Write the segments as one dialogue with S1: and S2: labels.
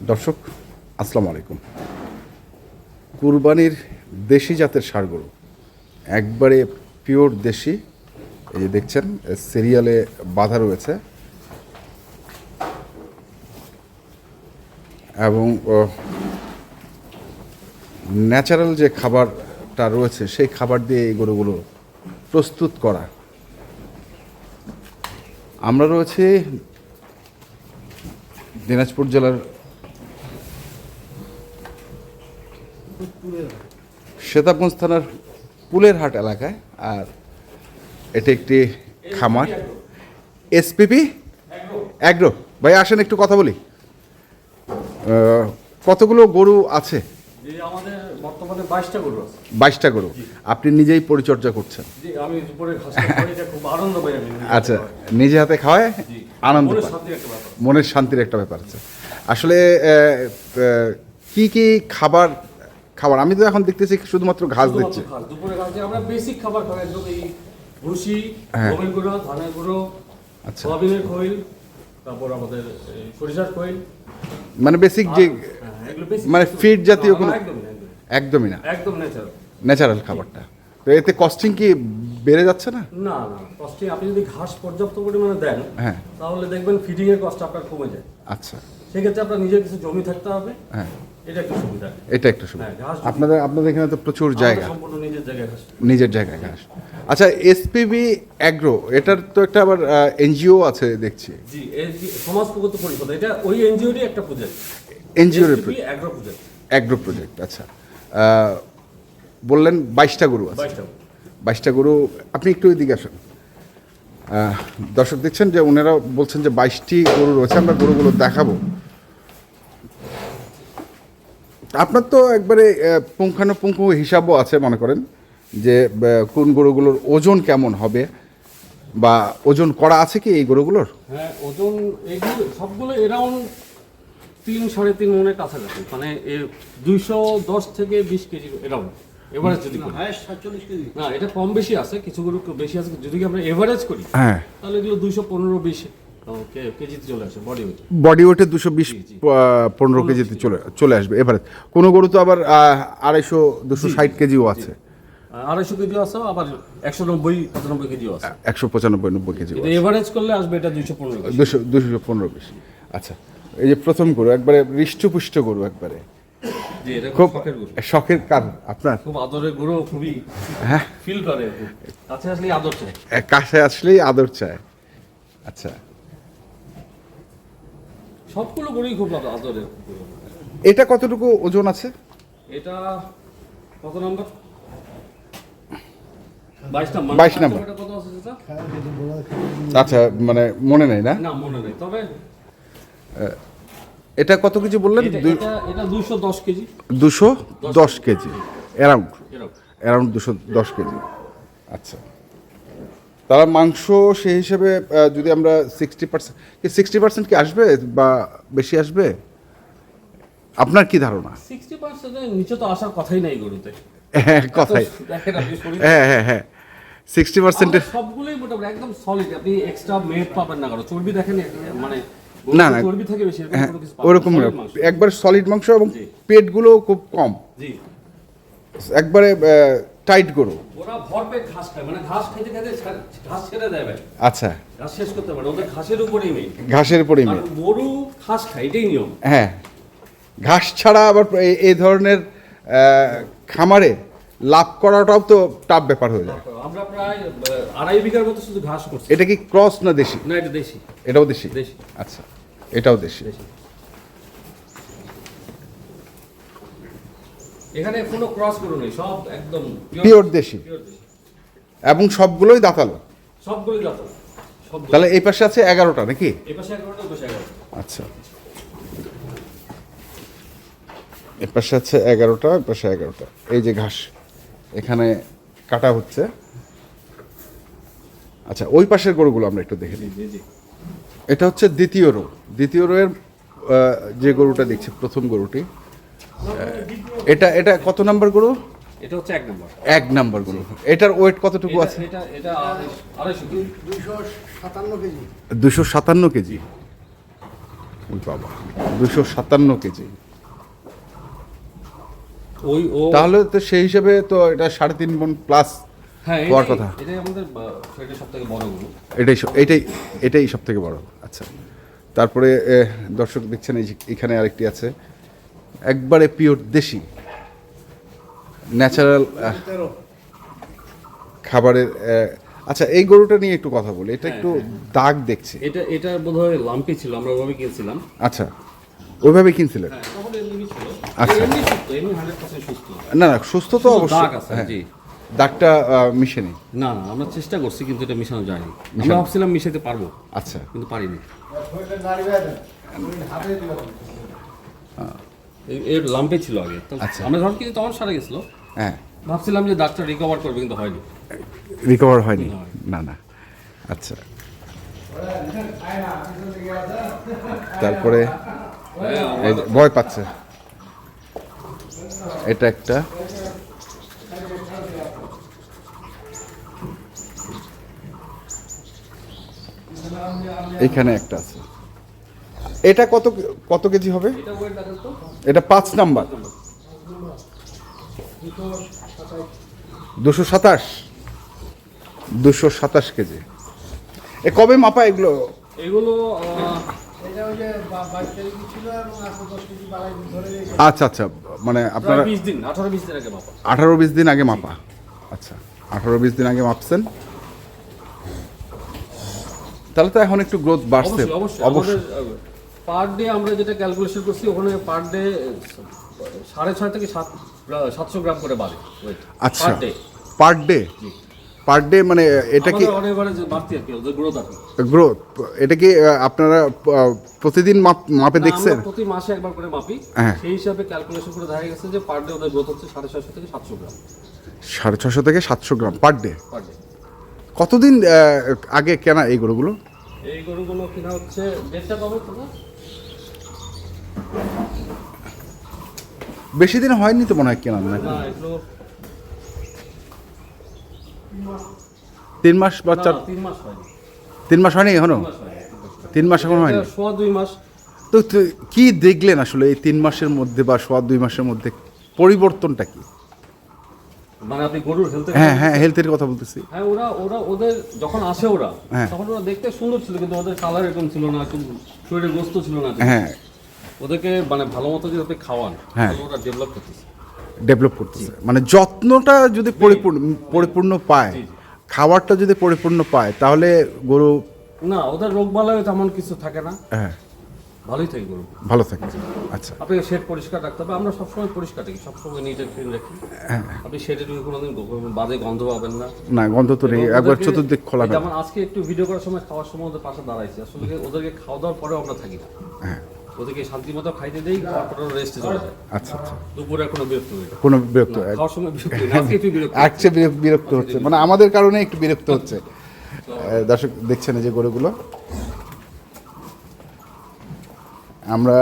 S1: দর্শক আসসালামু আলাইকুম। কুরবানির দেশি জাতের ষাঁড় গরু, একবারে পিওর দেশি। এই যে দেখছেন সিরিয়ালে বাঁধা রয়েছে এবং ন্যাচারাল যে খাবারটা রয়েছে সেই খাবার দিয়ে এই গরুগুলো প্রস্তুত করা। আমরা রয়েছে দিনাজপুর জেলার সেতাবগঞ্জ থানার পুলের হাট এলাকায়, আর এটা একটি খামার এসপিপি অ্যাগ্রো। ভাই আসেন একটু কথা বলি। কতগুলো গরু আছে?
S2: আমাদের বর্তমানে 22টা গরু আছে।
S1: 22টা গরু আপনি নিজেই পরিচর্যা করছেন?
S2: আমি উপরে ঘাস খাওয়াইতে খুব আনন্দ পাই আমি।
S1: আচ্ছা, নিজে হাতে খাওয়ায় আনন্দ পায়, মনের শান্তির একটা ব্যাপার আছে। আসলে কি কি খাবার আমি তো এখন দেখতেছি শুধুমাত্র ঘাস দিচ্ছে।
S2: দুপুরে ঘাস দিয়ে আমরা বেসিক খাবার খাই, একদম এই ভুসি, গমের গুঁড়ো, ধানের গুঁড়ো, আচ্ছা, সয়াবিনের খৈল, তারপর আমাদের সরিষার খৈল,
S1: মানে বেসিক যে মানে ফিড জাতীয় কোনো একদমই না,
S2: একদম
S1: ন্যাচারাল খাবারটা। তো এতে কস্টিং কি বেড়ে যাচ্ছে না?
S2: না না, কস্টিং আপনি যদি ঘাস পর্যাপ্ত পরিমাণে দেন,
S1: হ্যাঁ,
S2: তাহলে দেখবেন ফিডিং এর কষ্ট আপনার কমে যায়।
S1: আচ্ছা,
S2: সেক্ষেত্রে আপনার নিজের কিছু জমি থাকতে হবে।
S1: হ্যাঁ,
S2: এটা একটু সুবিধা,
S1: এটা একটু সুবিধা। আপনাদের এখানে তো প্রচুর জায়গা,
S2: সম্পূর্ণ
S1: নিজের জায়গায় ঘাস। আচ্ছা, এসপিবি অ্যাগ্রো, এটার তো একটা আবার এনজিও আছে দেখছি।
S2: জি, সমাজ প্রগতি পরিষদ, এটা ওই এনজিওরই একটা প্রজেক্ট।
S1: এনজিওর
S2: অ্যাগ্রো
S1: প্রজেক্ট। আচ্ছা, বললেন 22টা গরু আছে। 22টা গরু। আপনি একটু এদিকে আসেন। দর্শক দেখছেন যে ওনারা বলছেন যে 22টি গরু রয়েছে, আমরা গরুগুলো দেখাবো। আপনার তো একবারে পুঙ্খানুপুঙ্খ হিসাবও আছে, মনে করেন যে কোন গরুগুলোর ওজন কেমন হবে বা ওজন করা আছে কি এই গরুগুলোর?
S2: হ্যাঁ, ওজন এগুলো সবগুলো এরাউন্ড 3-3.5 মনের কাছাকাছি, মানে 210 থেকে 20 কেজি এরাউন্ড এভারেজ। যদি না, এটা কম বেশি আছে, কিছু গরু বেশি আছে। যদি আমরা এভারেজ করি, হ্যাঁ, তাহলে এগুলো 215-20 কেজিতে চলে আসে।
S1: বডি ওয়েটে 220-15 কেজিতে চলে আসবে এভারেজ। কোনো গরু তো আবার 250-260 কেজিও আছে,
S2: 250 কেজিও আছে, আবার 190-95 কেজিও আছে,
S1: 195-90 কেজি
S2: এভারেজ করলে আসবে এটা
S1: 215-20। আচ্ছা, এই যে প্রথম গরু একবারে হৃষ্টপুষ্ট গরু, একবারে খুব শখের কার আপনার?
S2: খুব আদরের গরু, খুবই ফিল করে, কাছে আসলেই আদর চায়,
S1: কাছে আসলেই আদর চায়। আচ্ছা,
S2: সবগুলো গরুই খুব আদরের।
S1: এটা কতটুকু ওজন আছে?
S2: এটা কত নাম্বার? 22 নাম্বার। কত আছে সেটা?
S1: আচ্ছা, মানে মনে নেই না?
S2: না, মনে নেই। তবে
S1: এটা কত কেজি বললেন?
S2: এটা 210 কেজি।
S1: 210 KG around 210 KG. আচ্ছা, তারা মাংস সেই হিসেবে যদি আমরা 60% কি আসবে বা বেশি আসবে? আপনার কি ধারণা?
S2: 60% এর নিচে তো আসার কথাই নাই গরুতে।
S1: হ্যাঁ, কথাই। হ্যাঁ 60%
S2: সবগুলোই মোটামুটি একদম সলিড। আপনি এক্সট্রা মেদ পাবেন না, কারণ চর্বি দেখেন, মানে
S1: না
S2: চর্বি থাকে বেশি,
S1: ওরকম একবার সলিড মাংস, এবং পেটগুলো খুব কম, জি, একবারে টাইট গরু।
S2: ওরা ভরপেট ঘাস খায়, মানে ঘাস খাইতে খাইতে ঘাস ছেড়ে দেয় ভাই।
S1: আচ্ছা,
S2: ঘাস শেষ করতে পারে, ওদের ঘাসের উপরেই মেইন,
S1: ঘাসের উপরেই মেইন।
S2: গরু ঘাস খায়, এটাই নিয়ম।
S1: হ্যাঁ, ঘাস ছাড়া আবার এই ধরনের খামারে লাভ করাটাও তো টাফ ব্যাপার হয়ে যায়।
S2: আমরা প্রায় 2.5 বিঘার মতো শুধু ঘাস করছি।
S1: এটা কি ক্রস না দেশি?
S2: না, এটা দেশি।
S1: এটাও দেশি?
S2: দেশি।
S1: আচ্ছা, এটাও দেশি।
S2: এখানে কোনো ক্রস গরু নেই, সব একদম
S1: পিওর দেশি, এবং সবগুলোই দাঁতালো।
S2: সবগুলোই দাঁতালো।
S1: তাহলে এই পাশে আছে 11টা নাকি?
S2: এই পাশে 11টা, ওই পাশে 11টা।
S1: আচ্ছা, এই পাশে আছে 11টা, ওই পাশে 11টা। এই যে ঘাস এখানে কাটা হচ্ছে। আচ্ছা, ওই পাশের গরুগুলো আমরা একটু দেখে নিই। এটা হচ্ছে দ্বিতীয় রোয়ের যে গরুটা দেখছি, প্রথম গরুটি। এটা কত নাম্বার গরু?
S2: এটা হচ্ছে 1 নাম্বার।
S1: 1 নাম্বার গরু। এটার ওয়েট কতটুকু আছে?
S2: এটা 257 কেজি।
S1: 257 কেজি। ওই বাবা 257 কেজি। তাহলে তো সেই হিসেবে তো এটা 3.5 মণ প্লাস
S2: হ্যাঁ
S1: হওয়ার কথা।
S2: এটাই আমাদের সেটা সবথেকে বড় গরু।
S1: এটাই সব থেকে বড়। আচ্ছা, তারপরে দর্শক দেখছেন এই যে এখানে আরেকটি আছে, একবারে পিওর দেশি ন্যাচারাল খাবারের। আচ্ছা, এই গরুটা নিয়ে একটু কথা বলি। এটা একটু দাগ দেখছি।
S2: এটা বোধহয় লাম্পি ছিল, আমরা ওভাবে কিনছিলাম।
S1: আচ্ছা, ওইভাবে কিনছিলেন?
S2: হ্যাঁ, তখন এমনি ছিল।
S1: আচ্ছা।
S2: এমনি সুস্থ, এমনি 100% সুস্থ।
S1: না না, সুস্থ তো
S2: শুধু
S1: অবশ্যই।
S2: দাগ আছে,
S1: হ্যাঁ,
S2: জি।
S1: দাগটা মিশেনি?
S2: না না, আমরা চেষ্টা করছি কিন্তু এটা মিশানো যায়নি। আমরা ভাবছিলাম মিশাতে পারবো,
S1: আচ্ছা,
S2: কিন্তু পারিনি। এর লাম্পে ছিল আগে।
S1: আচ্ছা।
S2: আমরা যখন কিন্তু তখন সারা গেছিল,
S1: হ্যাঁ,
S2: ভাবছিলাম যে ডাক্তার রিকভার করবে, কিন্তু হয়নি।
S1: রিকভার হয়নি? না না। আচ্ছা, তারপরে এই যে ভয় পাচ্ছে, এটা একটা। এখানে একটা আছে। এটা কত কেজি হবে?
S2: এটা ওয়েট দেখেন তো।
S1: এটা 5 নাম্বার। 227 কেজি। এ কবে মাপা এগুলো?
S2: এগুলো
S1: আচ্ছা আচ্ছা, মানে আপনারা
S2: 20 দিন, 18-20 দিন আগে মাপা।
S1: 18-20 দিন আগে মাপা। আচ্ছা, 18-20 দিন আগে মাপছেন, তাহলে তো এখন একটু গ্রোথ বাড়ছে।
S2: অবশ্যই অবশ্যই। পার ডে আমরা যেটা ক্যালকুলেশন করছি, ওখানে পার ডে 6.5 থেকে 700 গ্রাম করে বাড়ে weight।
S1: আচ্ছা,
S2: পার ডে।
S1: পার ডে মানে এটা কি
S2: আমাদের অন এভারেজ বাড়তি আর কি, ওদের গ্রোথ আর কি।
S1: গ্রোথ? এটা কি আপনারা প্রতিদিন মাপে
S2: না,
S1: দেখছেন?
S2: আমরা প্রতি মাসে একবার করে মাপি।
S1: হ্যাঁ।
S2: সেই হিসাবে ক্যালকুলেশন করে দেখা গেছে যে পার ডে ওদের গ্রোথ হচ্ছে 650 থেকে 700 গ্রাম
S1: 650 থেকে 700 গ্রাম পার ডে।
S2: Per day.
S1: কতদিন আগে কেনা এই গরুগুলো?
S2: এই গরুগুলো কিনা হচ্ছে ডেটটা কবে তোমার?
S1: বেশি দিন হয়নি তো মনে হয় কেনা, না?
S2: না, এগুলো
S1: 3 মাস বা
S2: 3 মাস হয়নি।
S1: 3 মাস হয়নি এখনো?
S2: 3 মাস হয়নি।
S1: 3 মাস এখন হয়নি?
S2: এটা সোয়া 2 মাস।
S1: তো কি দেখলেন আসলে এই 3 মাসের মধ্যে বা সোয়া 2 মাসের মধ্যে পরিবর্তনটা কি?
S2: মানে আপনি গরুর হেলথ?
S1: হ্যাঁ হ্যাঁ, হেলথের কথা বলতেছি।
S2: হ্যাঁ, ওদের যখন আসে
S1: হ্যাঁ।
S2: তখন ওরা দেখতে সুন্দর ছিল, কিন্তু ওদের কালার এরকম ছিল না, একটু শরীরে গোস্ত ছিল না।
S1: হ্যাঁ,
S2: ওদেরকে মানে ভালো মতো যদি আপনি খাওয়ান,
S1: হ্যাঁ।
S2: তাহলে ওরা
S1: ডেভেলপ করতেছে। মানে যত্নটা যদি পরিপূর্ণ পায়,
S2: জি, জি।
S1: খাবারটা যদি পরিপূর্ণ পায়, তাহলে গরু
S2: না, ওদের রোগ বালাই তেমন কিছু থাকে না,
S1: হ্যাঁ
S2: ভালোই থাকে গরু।
S1: ভালো থাকে। আচ্ছা,
S2: আপনি শেড পরিষ্কার রাখতে হবে, আমরা সবসময় পরিষ্কার রাখি, সবসময় নিট এন্ড ক্লিন রাখি। আপনি শেডে ঢুকে কোনোদিন বাজে গন্ধ পাবেন না।
S1: না, গন্ধ তো নেই,
S2: এবং
S1: একবার
S2: ওদেরকে-
S1: চতুর্দিক খোলা না।
S2: যেমন আজকে একটু ভিডিও করার সময় খাওয়ার সময় ওদের পাশে দাঁড়াইছি, আসলে ওদেরকে খাওয়া দাওয়ার পরেও আমরা থাকি না।
S1: হ্যাঁ,
S2: ওদেরকে শান্তি মতো খাইতে দেই, খাওয়ার পরে রেস্টে চলে যায়।
S1: আচ্ছা আচ্ছা,
S2: দুপুরে কোনো বিরক্ত হই না।
S1: কোনো বিরক্ত?
S2: খাওয়ার সময় বিরক্ত হই না, আজকে একটু বিরক্ত
S1: আজকে বিরক্ত হচ্ছে, মানে আমাদের কারণে একটু বিরক্ত হচ্ছে। দর্শক দেখছেন এই যে গরুগুলো, আমরা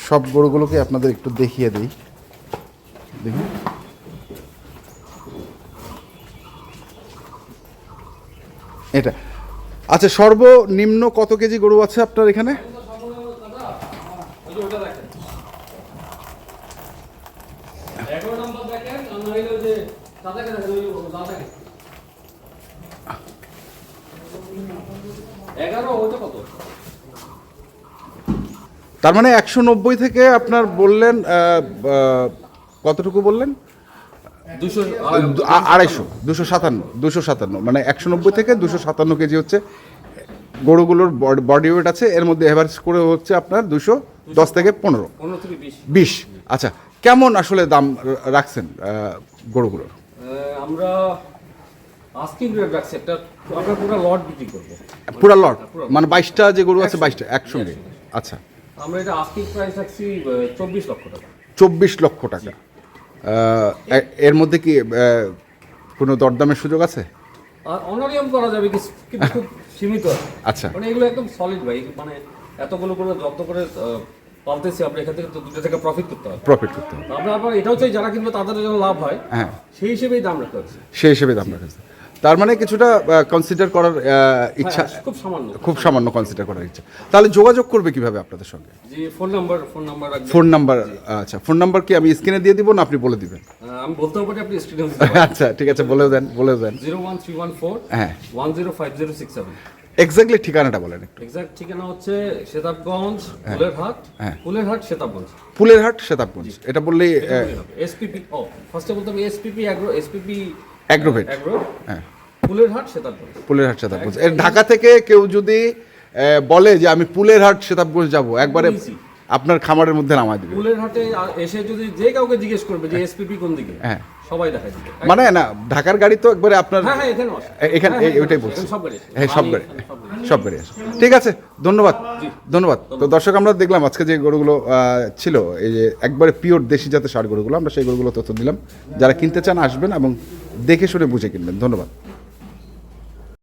S1: সব গরুগুলোকে আপনাদের একটু দেখিয়ে দিই। দেখি, এটা আচ্ছা, সর্বনিম্ন কত কেজি গরু আছে আপনার এখানে?
S2: ওই যে ওটা দেখেন, 11 নম্বর দেখেন, আর নইলে ওই যে দাদাকে দেখেন, ওই দাদাকে 11, ওইটা কত?
S1: তার মানে 190 থেকে আপনার বললেন কতটুকু বললেন? 257, মানে 190 থেকে 257 কেজি হচ্ছে গরুগুলোর বডি ওয়েট আছে। এর মধ্যে এভারেজ করে হচ্ছে আপনার 210 থেকে 15,
S2: 15 থেকে
S1: 20। আচ্ছা, কেমন আসলে দাম রাখছেন গরুগুলোর?
S2: আমরা আস্কিং রেট রাখছি, একটা আমরা পুরো লট বিক্রি করব।
S1: পুরা লট মানে 22টা যে গরু আছে 22টা একসঙ্গে? আচ্ছা,
S2: আমরা এটা আস্কিং প্রাইস রাখছি 24 লক্ষ টাকা।
S1: 24 লক্ষ টাকা। এর মধ্যে কি কোনো দরদামের সুযোগ আছে?
S2: আর অনারিয়াম করা যাবে কিন্তু খুব সীমিত।
S1: আচ্ছা,
S2: মানে এগুলো একদম সলিড ভাই, মানে এতগুলো করে যত্ন করে পালতেছি আমরা, এখান থেকে তো দুটো থেকে প্রফিট করতে হবে।
S1: প্রফিট করতে হবে।
S2: আমরা আবার এটাও চাই যারা কিনবে তাদের যেন লাভ হয়,
S1: হ্যাঁ,
S2: সেই হিসেবেই দাম রাখতে হচ্ছে।
S1: সেই হিসেবে দাম রাখা। তার মানে কিছুটা কনসিডার করার ইচ্ছা,
S2: হ্যাঁ, খুব সামান্য।
S1: খুব সামান্য কনসিডার করার ইচ্ছা। তাহলে যোগাযোগ করবে কিভাবে আপনাদের সঙ্গে?
S2: জি, ফোন নাম্বার রাখবেন।
S1: ফোন নাম্বার, আচ্ছা ফোন নাম্বার কি আমি স্ক্রিনে দিয়ে দিব না আপনি বলে দিবেন?
S2: আমি বলতেও পারি, আপনি স্ক্রিনে
S1: আচ্ছা ঠিক আছে, বলে দেন
S2: 01314
S1: হ্যাঁ
S2: 105067।
S1: এক্স্যাক্টলি ঠিকানাটা বলেন একটু।
S2: এক্সাক্ট ঠিকানা হচ্ছে সেতাবগঞ্জ, ফুলেরহাট।
S1: হ্যাঁ।
S2: ফুলেরহাট, সেতাবগঞ্জ।
S1: ফুলেরহাট সেতাবগঞ্জ, এটা বললেই
S2: এসপিপি, ফার্স্টে বলতে আমি এসপিপি
S1: অ্যাগ্রোভেট।
S2: অ্যাগ্রো,
S1: হ্যাঁ
S2: ফুলেরহাট, সেতাবগঞ্জ।
S1: ফুলেরহাট সেতাবগঞ্জ। এর ঢাকা থেকে কেউ যদি বলে যে আমি ফুলেরহাট সেতাবগঞ্জ যাব, একবারে
S2: Easy।
S1: আপনার খামারের মধ্যে নামায় দিবে।
S2: ফুলেরহাটে এসে যদি যে কাউকে জিজ্ঞেস করবে যে এসপিপি কোন দিকে,
S1: হ্যাঁ
S2: সবাই দেখাই দিবে।
S1: মানে না ঢাকার গাড়ি তো একবারে আপনার
S2: হ্যাঁ হ্যাঁ, এখানেও আছে।
S1: এখানে
S2: হ্যাঁ, হ্যাঁ,
S1: ওইটাই
S2: হ্যাঁ,
S1: বলছি।
S2: সব গাড়ি আছে।
S1: হ্যাঁ সব গাড়ি, সব গাড়ি আছে। ঠিক আছে, ধন্যবাদ ধন্যবাদ। তো দর্শক, আমরা দেখলাম আজকে যে গরুগুলো ছিল, এই যে একবারে পিওর দেশি জাতের ষাঁড় গরুগুলো, আমরা সেই গরুগুলো তথ্য দিলাম। যারা কিনতে চান আসবেন এবং দেখে শুনে বুঝে কিনবেন। ধন্যবাদ।